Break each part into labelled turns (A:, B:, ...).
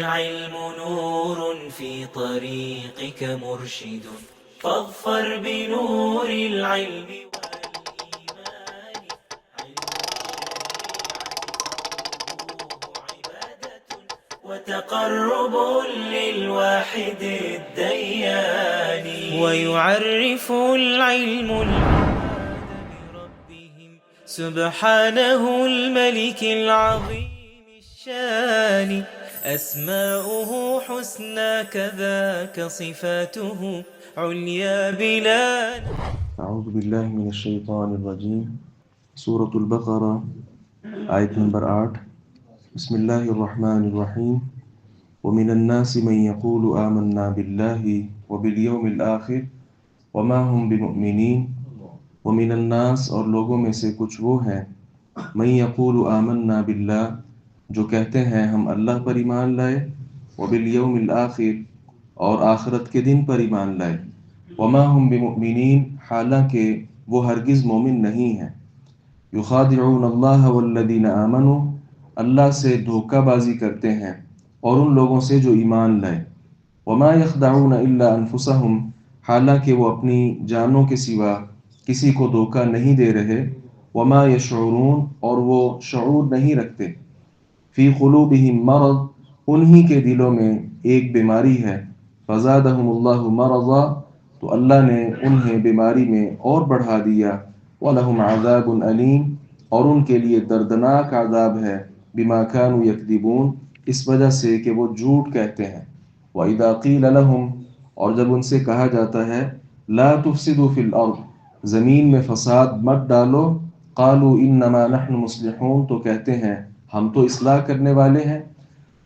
A: العلم نور في طريقك مرشد فاظفر بنور العلم والإيمان. علم عبادة وتقرب للواحد الديان. ويعرف العلم بربهم سبحانه الملك العظيم الشان. أسماؤه حسنى كذاك صفاته عليا بلا.
B: أعوذ بالله من الشيطان الرجيم. سورة البقرة آیت نمبر 8. بسم الله الرحمن الرحیم. ومن الناس من يقول آمنا بالله وباليوم الآخر وما هم بمؤمنين. ومن الناس اور لوگوں میں سے کچھ وہ ہیں من يقول آمنا بالله جو کہتے ہیں ہم اللہ پر ایمان لائے، وبالیوم الآخر اور آخرت کے دن پر ایمان لائے، وما هم بمؤمنین حالانکہ وہ ہرگز مومن نہیں ہیں، یخادعون اللہ والذین آمنوا اللہ سے دھوکہ بازی کرتے ہیں اور ان لوگوں سے جو ایمان لائے، وما یخدعون الا انفسهم حالانکہ وہ اپنی جانوں کے سوا کسی کو دھوکہ نہیں دے رہے، وما یشعرون اور وہ شعور نہیں رکھتے، فی قلوبہم مرض انہی کے دلوں میں ایک بیماری ہے، فزادہم اللہ مرضا تو اللہ نے انہیں بیماری میں اور بڑھا دیا، وَلَهُمْ عَذَابٌ أَلِيمٌ اور ان کے لیے دردناک عذاب ہے، بما كانوا يكذبون اس وجہ سے کہ وہ جھوٹ کہتے ہیں، وَإِذَا قِيلَ لَهُمْ اور جب ان سے کہا جاتا ہے لا تفسدوا فی الارض زمین میں فساد مت ڈالو، قالوا انما نحن مصلحون تو کہتے ہیں ہم تو اصلاح کرنے والے ہیں،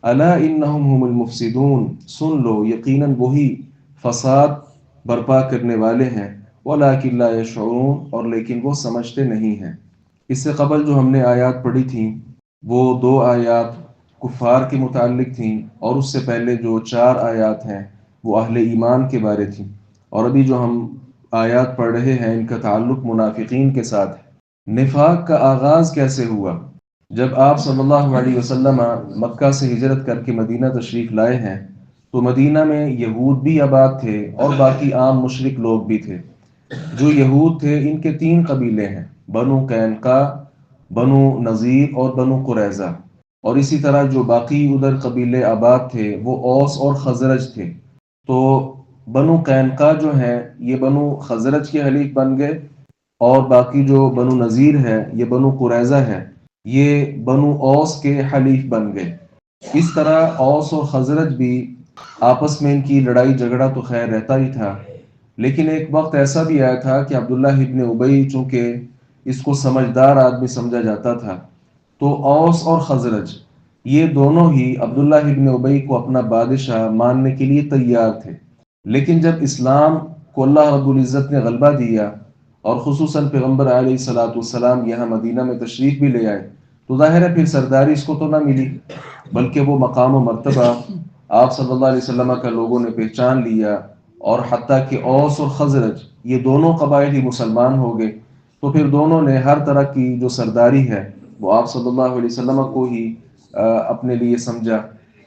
B: الا انہم هم المفسدون سن لو یقیناً وہی فساد برپا کرنے والے ہیں، ولکن لا یشعرون اور لیکن وہ سمجھتے نہیں ہیں۔ اس سے قبل جو ہم نے آیات پڑھی تھیں وہ 2 آیات کفار کے متعلق تھیں، اور اس سے پہلے جو 4 آیات ہیں وہ اہل ایمان کے بارے تھیں، اور ابھی جو ہم آیات پڑھ رہے ہیں ان کا تعلق منافقین کے ساتھ ہے۔ نفاق کا آغاز کیسے ہوا؟ جب آپ صلی اللہ علیہ وسلم مکہ سے ہجرت کر کے مدینہ تشریف لائے ہیں تو مدینہ میں یہود بھی آباد تھے اور باقی عام مشرک لوگ بھی تھے۔ جو یہود تھے ان کے 3 قبیلے ہیں، بنو قینقاع، بنو نذیر اور بنو قریظہ، اور اسی طرح جو باقی ادھر قبیلے آباد تھے وہ اوس اور خزرج تھے۔ تو بنو قینقاع جو ہیں یہ بنو خزرج کے حلیف بن گئے، اور باقی جو بنو نذیر ہے یہ بنو قریظہ ہے، یہ بنو اوس کے حلیف بن گئے۔ اس طرح اوس اور خزرج بھی آپس میں ان کی لڑائی جھگڑا تو خیر رہتا ہی تھا، لیکن ایک وقت ایسا بھی آیا تھا کہ عبداللہ ابن ابی چونکہ اس کو سمجھدار آدمی سمجھا جاتا تھا، تو اوس اور خزرج یہ دونوں ہی عبداللہ ابن ابی کو اپنا بادشاہ ماننے کے لیے تیار تھے، لیکن جب اسلام کو اللہ رب العزت نے غلبہ دیا اور خصوصاً پیغمبر علیہ السلام یہاں مدینہ میں تشریف بھی لے آئے تو ظاہر ہے پھر سرداری اس کو تو نہ ملی، بلکہ وہ مقام و مرتبہ آپ صلی اللہ علیہ وسلم کا لوگوں نے پہچان لیا، اور حتیٰ کہ اوس اور خزرج یہ دونوں قبائل ہی مسلمان ہو گئے، تو پھر دونوں نے ہر طرح کی جو سرداری ہے وہ آپ صلی اللہ علیہ وسلم کو ہی اپنے لیے سمجھا۔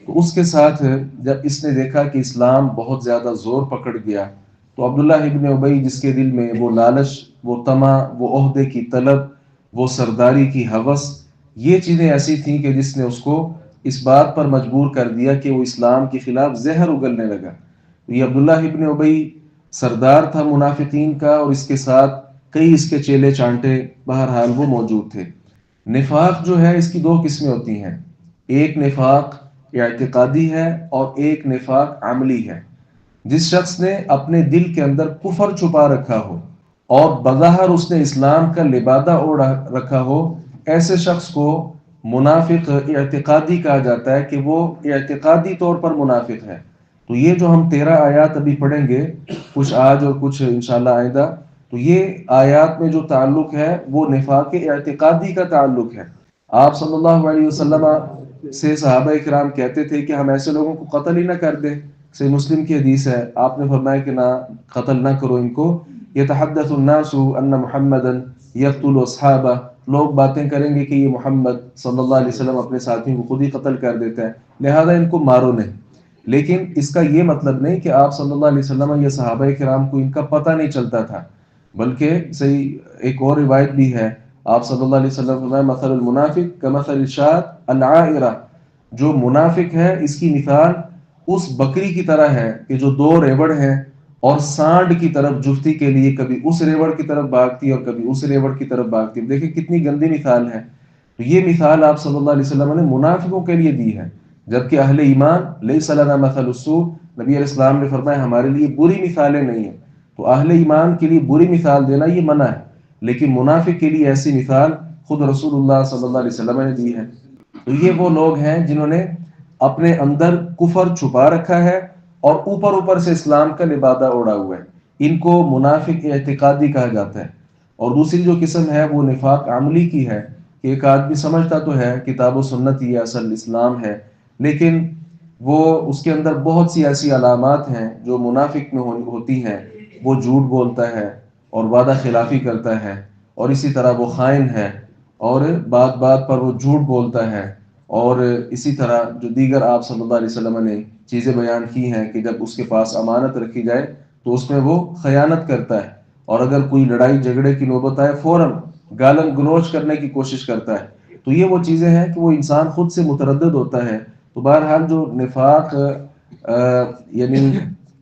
B: تو اس کے ساتھ جب اس نے دیکھا کہ اسلام بہت زیادہ زور پکڑ گیا تو عبداللہ ابن ابی جس کے دل میں وہ لالچ، وہ طمع، وہ عہدے کی طلب، وہ سرداری کی ہوس، یہ چیزیں ایسی تھیں کہ جس نے اس کو اس بات پر مجبور کر دیا کہ وہ اسلام کے خلاف زہر اگلنے لگا۔ تو یہ عبداللہ ابن ابی سردار تھا منافقین کا، اور اس کے ساتھ کئی اس کے چیلے چانٹے بہرحال وہ موجود تھے۔ نفاق جو ہے اس کی 2 قسمیں ہوتی ہیں، ایک نفاق اعتقادی ہے اور ایک نفاق عملی ہے۔ جس شخص نے اپنے دل کے اندر کفر چھپا رکھا ہو اور بظاہر اس نے اسلام کا لبادہ اوڑھ رکھا ہو، ایسے شخص کو منافق اعتقادی کہا جاتا ہے کہ وہ اعتقادی طور پر منافق ہے۔ تو یہ جو ہم 13 آیات ابھی پڑھیں گے، کچھ آج اور کچھ انشاءاللہ آئندہ، تو یہ آیات میں جو تعلق ہے وہ نفاق اعتقادی کا تعلق ہے۔ آپ صلی اللہ علیہ وسلم سے صحابہ کرام کہتے تھے کہ ہم ایسے لوگوں کو قتل ہی نہ کر دیں، صحیح مسلم کی حدیث ہے، آپ نے فرمایا کہ نہ قتل نہ کرو ان کو، یتحدث الناس ان محمدا یقتل اصحابہ، لوگ باتیں کریں گے کہ یہ محمد صلی اللہ علیہ وسلم اپنے ساتھیوں کو خود ہی قتل کر دیتا ہے، لہذا ان کو مارو نہیں۔ لیکن اس کا یہ مطلب نہیں کہ آپ صلی اللہ علیہ وسلم یا صحابہ کرام کو ان کا پتہ نہیں چلتا تھا، بلکہ صحیح ایک اور روایت بھی ہے، آپ صلی اللہ علیہ وسلم فرمایا مثل المنافق کمثل الشاة العائرہ، جو منافق ہے اس کی مثال اس بکری کی طرح ہے کہ جو دو ریوڑ ہیں اور سانڈ کی طرف جفتی کے لیے کبھی اس ریوڑ کی طرف بھاگتی اور کبھی اس ریوڑ کی طرف بھاگتی۔ دیکھیں کتنی گندی مثال ہے۔ تو یہ مثال آپ صلی اللہ علیہ وسلم نے منافقوں کے لیے دی ہے، جبکہ اہل ایمان لیس لنا مثل السوء، نبی علیہ السلام نے فرمایا ہمارے لیے بری مثالیں نہیں ہیں۔ تو اہل ایمان کے لیے بری مثال دینا یہ منع ہے، لیکن منافق کے لیے ایسی مثال خود رسول اللہ صلی اللہ علیہ وسلم نے دی ہے۔ تو یہ وہ لوگ ہیں جنہوں نے اپنے اندر کفر چھپا رکھا ہے اور اوپر اوپر سے اسلام کا لبادہ اوڑھا ہوا ہے، ان کو منافق اعتقادی کہا جاتا ہے۔ اور دوسری جو قسم ہے وہ نفاق عملی کی ہے، کہ ایک آدمی سمجھتا تو ہے کتاب و سنت یہ اصل اسلام ہے، لیکن وہ اس کے اندر بہت سی ایسی علامات ہیں جو منافق میں ہوتی ہیں۔ وہ جھوٹ بولتا ہے اور وعدہ خلافی کرتا ہے، اور اسی طرح وہ خائن ہے اور بات بات پر وہ جھوٹ بولتا ہے، اور اسی طرح جو دیگر آپ صلی اللہ علیہ وسلم نے چیزیں بیان کی ہیں کہ جب اس کے پاس امانت رکھی جائے تو اس میں وہ خیانت کرتا ہے، اور اگر کوئی لڑائی جھگڑے کی نوبت آئے فوراً گالن گلوچ کرنے کی کوشش کرتا ہے۔ تو یہ وہ چیزیں ہیں کہ وہ انسان خود سے متردد ہوتا ہے۔ تو بہرحال جو نفاق یعنی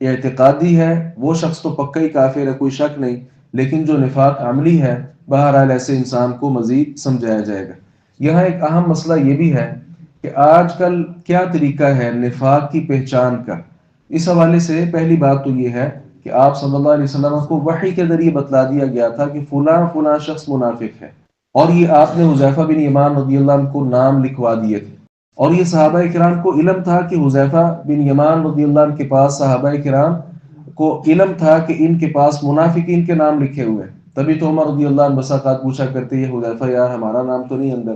B: اعتقادی ہے وہ شخص تو پکا ہی کافر ہے، کوئی شک نہیں، لیکن جو نفاق عملی ہے بہرحال ایسے انسان کو مزید سمجھایا جائے گا۔ یہاں ایک اہم مسئلہ یہ بھی ہے کہ آج کل کیا طریقہ ہے نفاق کی پہچان کا۔ اس حوالے سے پہلی بات تو یہ ہے کہ آپ صلی اللہ علیہ وسلم کو وحی کے ذریعے بتلا دیا گیا تھا کہ فلاں فلاں شخص منافق ہے، اور یہ آپ نے حذیفہ بن یمان رضی اللہ عنہ کو نام لکھوا دیے تھے، اور یہ صحابہ کرام کو علم تھا کہ حذیفہ بن یمان رضی اللہ عنہ کے پاس صحابہ کرام کو علم تھا کہ ان کے پاس منافقین کے نام لکھے ہوئے ہیں۔ تبھی تو عمر رضی اللہ عنہ بسا اوقات پوچھا کرتے یہ حذیفہ یار ہمارا نام تو نہیں اندر،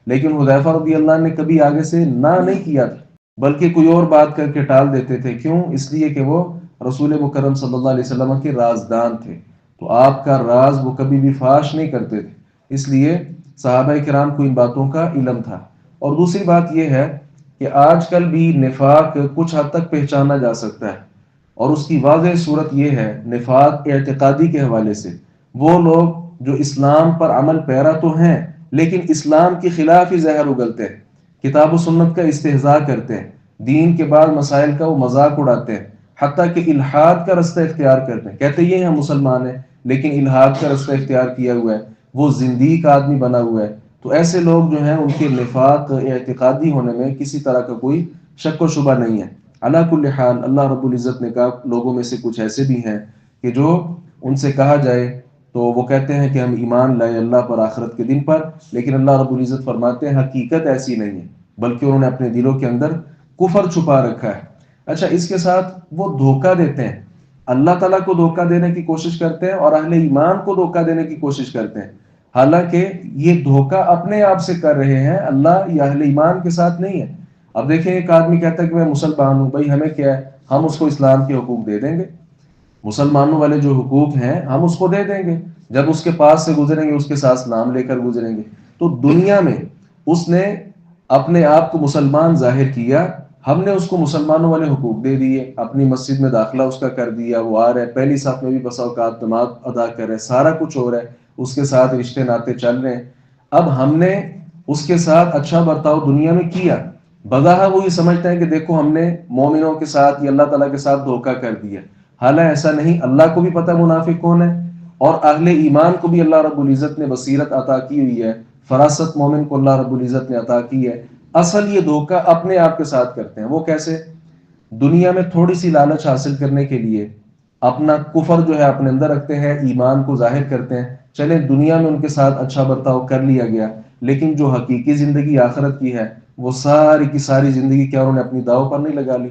B: لیکن حذیفہ رضی اللہ عنہ نے کبھی آگے سے نہ نہیں کیا تھا، بلکہ کوئی اور بات کر کے ٹال دیتے تھے۔ کیوں؟ اس لیے کہ وہ رسول مکرم صلی اللہ علیہ وسلم کے رازدان تھے، تو آپ کا راز وہ کبھی بھی فاش نہیں کرتے تھے، اس لیے صحابہ کرام کو ان باتوں کا علم تھا۔ اور دوسری بات یہ ہے کہ آج کل بھی نفاق کچھ حد تک پہچانا جا سکتا ہے، اور اس کی واضح صورت یہ ہے نفاق اعتقادی کے حوالے سے وہ لوگ جو اسلام پر عمل پیرا تو ہیں لیکن اسلام کے خلاف ہی زہر اگلتے ہیں، کتاب و سنت کا استہزاء کرتے ہیں، دین کے بعد مسائل کا وہ مذاق اڑاتے ہیں، حتیٰ کہ الحاد کا رستہ اختیار کرتے ہیں، کہتے یہ ہم مسلمان ہیں لیکن الحاد کا رستہ اختیار کیا ہوا ہے، وہ زندیق آدمی بنا ہوا ہے۔ تو ایسے لوگ جو ہیں ان کے نفاق اعتقادی ہونے میں کسی طرح کا کوئی شک و شبہ نہیں ہے۔ علی کل حال اللہ رب العزت نے کہا لوگوں میں سے کچھ ایسے بھی ہیں کہ جو ان سے کہا جائے تو وہ کہتے ہیں کہ ہم ایمان لائے اللہ پر، آخرت کے دن پر، لیکن اللہ رب العزت فرماتے ہیں حقیقت ایسی نہیں ہے، بلکہ انہوں نے اپنے دلوں کے اندر کفر چھپا رکھا ہے۔ اچھا، اس کے ساتھ وہ دھوکہ دیتے ہیں، اللہ تعالیٰ کو دھوکہ دینے کی کوشش کرتے ہیں اور اہل ایمان کو دھوکہ دینے کی کوشش کرتے ہیں، حالانکہ یہ دھوکہ اپنے آپ سے کر رہے ہیں، اللہ یا اہل ایمان کے ساتھ نہیں ہے۔ اب دیکھیں ایک آدمی کہتا ہے کہ میں مسلمان ہوں، بھائی ہمیں کیا ہے، ہم اس کو اسلام کے حقوق دے دیں گے، مسلمانوں والے جو حقوق ہیں ہم اس کو دے دیں گے، جب اس کے پاس سے گزریں گے اس کے ساتھ نام لے کر گزریں گے۔ تو دنیا میں اس نے اپنے آپ کو مسلمان ظاہر کیا، ہم نے اس کو مسلمانوں والے حقوق دے دیے، اپنی مسجد میں داخلہ اس کا کر دیا، وہ آ رہا ہے پہلی صف میں بھی بسا اوقات نماز ادا کر رہے ہیں، سارا کچھ ہو رہا ہے، اس کے ساتھ رشتے ناطے چل رہے ہیں۔ اب ہم نے اس کے ساتھ اچھا برتاؤ دنیا میں کیا، بظاہر وہ یہ سمجھتے ہیں کہ دیکھو ہم نے مومنوں کے ساتھ یا اللہ تعالیٰ کے ساتھ دھوکہ کر دیا، حالانکہ ایسا نہیں، اللہ کو بھی پتہ منافق کون ہے، اور اہل ایمان کو بھی اللہ رب العزت نے بصیرت عطا کی ہوئی ہے، فراست مومن کو اللہ رب العزت نے عطا کی ہے۔ اصل یہ دھوکہ اپنے آپ کے ساتھ کرتے ہیں۔ وہ کیسے؟ دنیا میں تھوڑی سی لالچ حاصل کرنے کے لیے اپنا کفر جو ہے اپنے اندر رکھتے ہیں، ایمان کو ظاہر کرتے ہیں، چلے دنیا میں ان کے ساتھ اچھا برتاؤ کر لیا گیا، لیکن جو حقیقی زندگی آخرت کی ہے وہ ساری کی ساری زندگی کیا انہوں نے اپنی داؤ پر نہیں لگا لی؟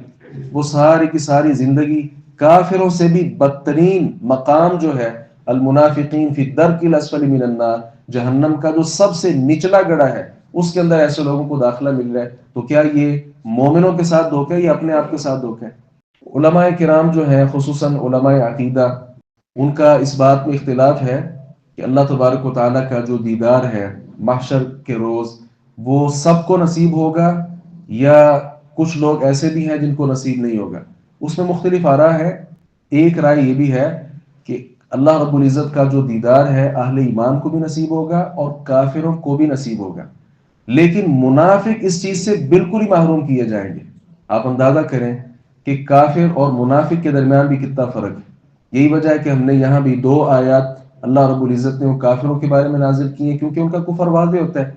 B: وہ ساری کی ساری زندگی کافروں سے بھی بدترین مقام جو ہے المنافقین فی الدرک الاسفل من النار، جہنم کا جو سب سے نچلا گڑھا ہے اس کے اندر ایسے لوگوں کو داخلہ مل رہا ہے۔ تو کیا یہ مومنوں کے ساتھ دھوکہ ہے یا اپنے آپ کے ساتھ دھوکہ ہے؟ علماء کرام جو ہیں خصوصاً علماء عقیدہ، ان کا اس بات میں اختلاف ہے کہ اللہ تبارک و تعالیٰ کا جو دیدار ہے محشر کے روز وہ سب کو نصیب ہوگا یا کچھ لوگ ایسے بھی ہیں جن کو نصیب نہیں ہوگا، اس میں مختلف آراء ہے۔ ایک رائے یہ بھی ہے کہ اللہ رب العزت کا جو دیدار ہے اہل ایمان کو بھی نصیب ہوگا اور کافروں کو بھی نصیب ہوگا، لیکن منافق اس چیز سے بالکل ہی محروم کیے جائیں گے۔ آپ اندازہ کریں کہ کافر اور منافق کے درمیان بھی کتنا فرق ہے۔ یہی وجہ ہے کہ ہم نے یہاں بھی 2 آیات اللہ رب العزت نے وہ کافروں کے بارے میں نازل کی ہیں، کیونکہ ان کا کفر واضح ہوتا ہے،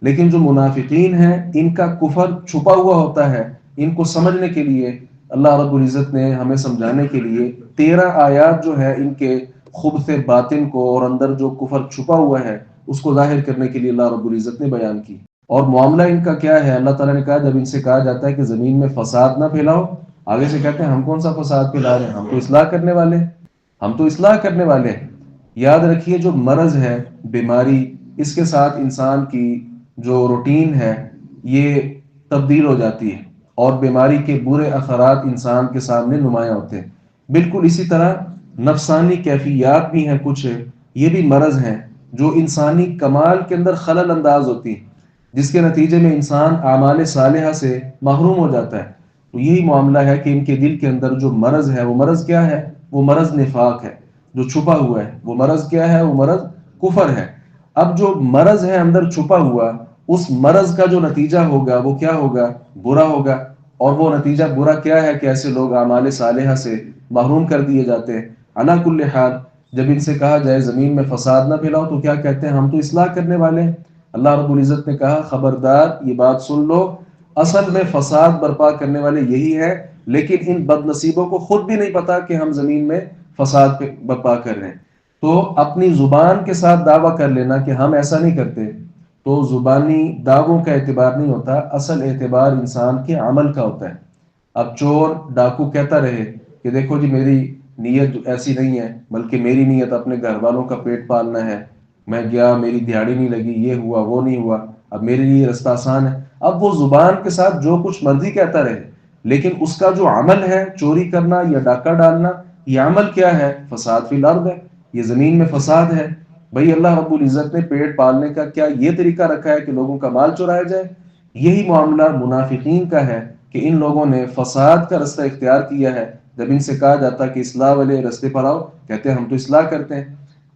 B: لیکن جو منافقین ہیں ان کا کفر چھپا ہوا ہوتا ہے۔ ان کو سمجھنے کے لیے اللہ رب العزت نے ہمیں سمجھانے کے لیے 13 آیات جو ہے ان کے خبث باطن کو اور اندر جو کفر چھپا ہوا ہے اس کو ظاہر کرنے کے لیے اللہ رب العزت نے بیان کی۔ اور معاملہ ان کا کیا ہے؟ اللہ تعالیٰ نے کہا جب ان سے کہا جاتا ہے کہ زمین میں فساد نہ پھیلاؤ، آگے سے کہتے ہیں ہم کون سا فساد پھیلا رہے ہیں، ہم تو اصلاح کرنے والے ہیں، ہم تو اصلاح کرنے والے ہیں۔ یاد رکھیے جو مرض ہے، بیماری، اس کے ساتھ انسان کی جو روٹین ہے یہ تبدیل ہو جاتی ہے اور بیماری کے برے اثرات انسان کے سامنے نمایاں ہوتے ہیں۔ بالکل اسی طرح نفسانی کیفیات بھی ہیں کچھ، یہ بھی مرض ہیں جو انسانی کمال کے اندر خلل انداز ہوتی ہیں، جس کے نتیجے میں انسان اعمال صالحہ سے محروم ہو جاتا ہے۔ تو یہی معاملہ ہے کہ ان کے دل کے اندر جو مرض ہے وہ مرض کیا ہے؟ وہ مرض نفاق ہے جو چھپا ہوا ہے۔ وہ مرض کیا ہے؟ وہ مرض کفر ہے۔ اب جو مرض ہے اندر چھپا ہوا، اس مرض کا جو نتیجہ ہوگا وہ کیا ہوگا؟ برا ہوگا۔ اور وہ نتیجہ برا کیا ہے کہ ایسے لوگ اعمال صالحہ سے محروم کر دیے جاتے ہیں۔ علی کل حال جب ان سے کہا جائے زمین میں فساد نہ پھیلاؤ تو کیا کہتے ہیں؟ ہم تو اصلاح کرنے والے ہیں۔ اللہ رب العزت نے کہا خبردار یہ بات سن لو، اصل میں فساد برپا کرنے والے یہی ہے، لیکن ان بد نصیبوں کو خود بھی نہیں پتا کہ ہم زمین میں فساد برپا کر رہے ہیں۔ تو اپنی زبان کے ساتھ دعویٰ کر لینا کہ ہم ایسا نہیں کرتے تو زبانی دعووں کا اعتبار نہیں ہوتا، اصل اعتبار انسان کے عمل کا ہوتا ہے۔ اب چور ڈاکو کہتا رہے کہ دیکھو جی میری نیت ایسی نہیں ہے، بلکہ میری نیت اپنے گھر والوں کا پیٹ پالنا ہے، میں گیا میری دیہڑی نہیں لگی، یہ ہوا وہ نہیں ہوا، اب میرے لیے رستہ آسان ہے۔ اب وہ زبان کے ساتھ جو کچھ مرضی کہتا رہے، لیکن اس کا جو عمل ہے چوری کرنا یا ڈاکہ ڈالنا، یہ عمل کیا ہے؟ فساد فی الارض ہے، یہ زمین میں فساد ہے۔ بھئی اللہ رب العزت نے پیٹ پالنے کا کیا یہ طریقہ رکھا ہے کہ لوگوں کا مال چرایا جائے؟ یہی معاملہ منافقین کا ہے کہ ان لوگوں نے فساد کا رستہ اختیار کیا ہے۔ جب ان سے کہا جاتا کہ اصلاح والے رستے پر آؤ، کہتے ہیں ہم تو اصلاح کرتے ہیں۔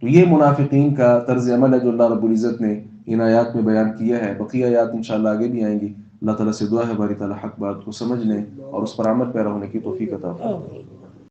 B: تو یہ منافقین کا طرز عمل ہے جو اللہ رب العزت نے ان آیات میں بیان کیا ہے۔ بقیہ آیات انشاءاللہ آگے بھی آئیں گی۔ اللہ تعالیٰ سے دعا ہے باری تعالیٰ حق بات کو سمجھنے اور اس پر عمل پیرا ہونے کی توفیق عطا فرمائے۔